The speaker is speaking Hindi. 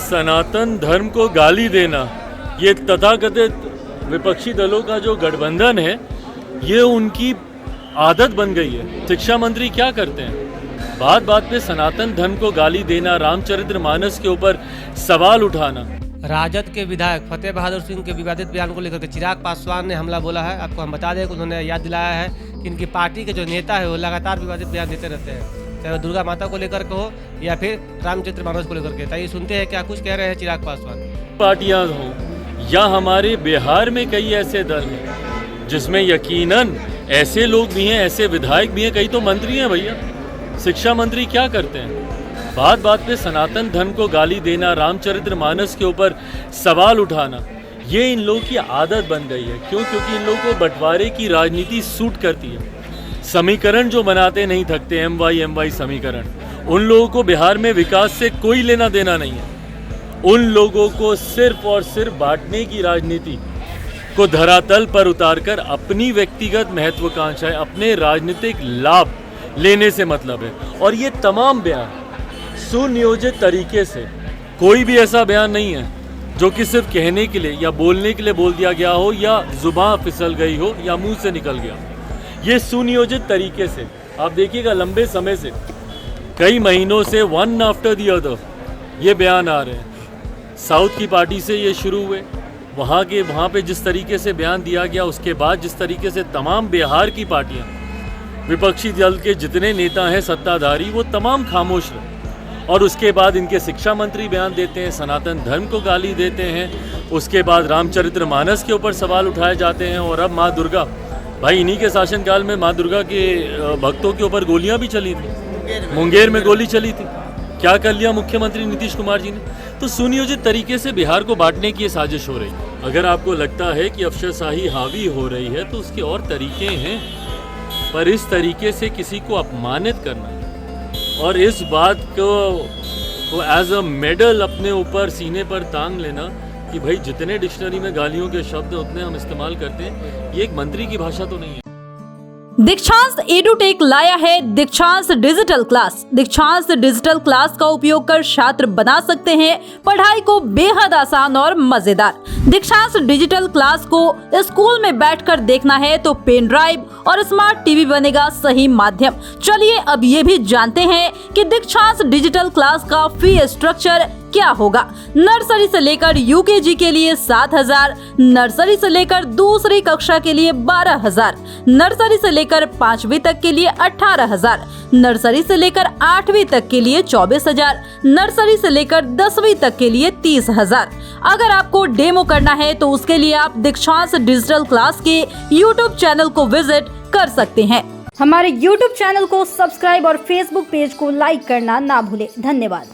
सनातन धर्म को गाली देना, ये तथाकथित विपक्षी दलों का जो गठबंधन है, ये उनकी आदत बन गई है। शिक्षा मंत्री क्या करते हैं? बात बात पे सनातन धर्म को गाली देना, रामचरितमानस के ऊपर सवाल उठाना। राजद के विधायक फतेह बहादुर सिंह के विवादित बयान को लेकर के चिराग पासवान ने हमला बोला है। आपको हम बता दें कि उन्होंने याद दिलाया है कि इनकी पार्टी के जो नेता है वो लगातार विवादित बयान देते रहते हैं, चाहे वो दुर्गा माता को लेकर के हो या फिर रामचरितमानस को लेकर के। ताइए सुनते हैं क्या कुछ कह रहे हैं चिराग पासवान। पार्टियां हों या हमारे बिहार में कई ऐसे दल हैं जिसमें यकीनन ऐसे लोग भी हैं, ऐसे विधायक भी हैं, कई तो मंत्री हैं भैया। शिक्षा मंत्री क्या करते हैं? बात बात पे सनातन धर्म को गाली देना, रामचरितमानस के ऊपर सवाल उठाना, ये इन लोगों की आदत बन गई है। क्यों? क्योंकि इन लोगों को बंटवारे की राजनीति सूट करती है। समीकरण जो बनाते नहीं थकते, MY समीकरण, उन लोगों को बिहार में विकास से कोई लेना देना नहीं है। उन लोगों को सिर्फ और सिर्फ बांटने की राजनीति को धरातल पर उतारकर अपनी व्यक्तिगत महत्वाकांक्षाएं, अपने राजनीतिक लाभ लेने से मतलब है। और ये तमाम बयान सुनियोजित तरीके से, कोई भी ऐसा बयान नहीं है जो कि सिर्फ कहने के लिए या बोलने के लिए बोल दिया गया हो या जुबान फिसल गई हो या मुंह से निकल गया। ये सुनियोजित तरीके से आप देखिएगा, लंबे समय से, कई महीनों से वन आफ्टर द अदर ये बयान आ रहे हैं। साउथ की पार्टी से ये शुरू हुए, वहाँ पे जिस तरीके से बयान दिया गया, उसके बाद जिस तरीके से तमाम बिहार की पार्टियाँ, विपक्षी दल के जितने नेता हैं सत्ताधारी, वो तमाम खामोश रहे। और उसके बाद इनके शिक्षा मंत्री बयान देते हैं, सनातन धर्म को गाली देते हैं, उसके बाद रामचरितमानस के ऊपर सवाल उठाए जाते हैं। और अब माँ दुर्गा, भाई इन्हीं के शासनकाल में माँ दुर्गा के भक्तों के ऊपर गोलियां भी चली थी, मुंगेर में गोली चली थी। क्या कर लिया मुख्यमंत्री नीतीश कुमार जी ने? तो सुनियोजित तरीके से बिहार को बांटने की ये साजिश हो रही है। अगर आपको लगता है कि अफसरशाही हावी हो रही है तो उसके और तरीके हैं, पर इस तरीके से किसी को अपमानित करना और इस बात को एज अ मेडल अपने ऊपर सीने पर टांग लेना कि भाई जितने डिक्शनरी में गालियों के शब्द उतने हम इस्तेमाल करते हैं, ये एक मंत्री की भाषा तो नहीं है। दीक्षांत एडुटेक लाया है दीक्षांत डिजिटल क्लास। दीक्षांत डिजिटल क्लास का उपयोग कर छात्र बना सकते हैं पढ़ाई को बेहद आसान और मजेदार। दीक्षांत डिजिटल क्लास को स्कूल में बैठकर देखना है तो पेन ड्राइव और स्मार्ट टीवी बनेगा सही माध्यम। चलिए अब ये भी जानते हैं कि दीक्षांत डिजिटल क्लास का फी स्ट्रक्चर क्या होगा। नर्सरी से लेकर यूकेजी के लिए 7,000, नर्सरी से लेकर दूसरी कक्षा के लिए 12,000, नर्सरी से लेकर 5वीं तक के लिए 18,000, नर्सरी से लेकर 8वीं तक के लिए 24,000, नर्सरी से लेकर 10वीं तक के लिए 30,000। अगर आपको डेमो करना है तो उसके लिए आप दीक्षांत डिजिटल क्लास के YouTube चैनल को विजिट कर सकते हैं। हमारे YouTube चैनल को सब्सक्राइब और Facebook पेज को लाइक करना ना भूलें। धन्यवाद।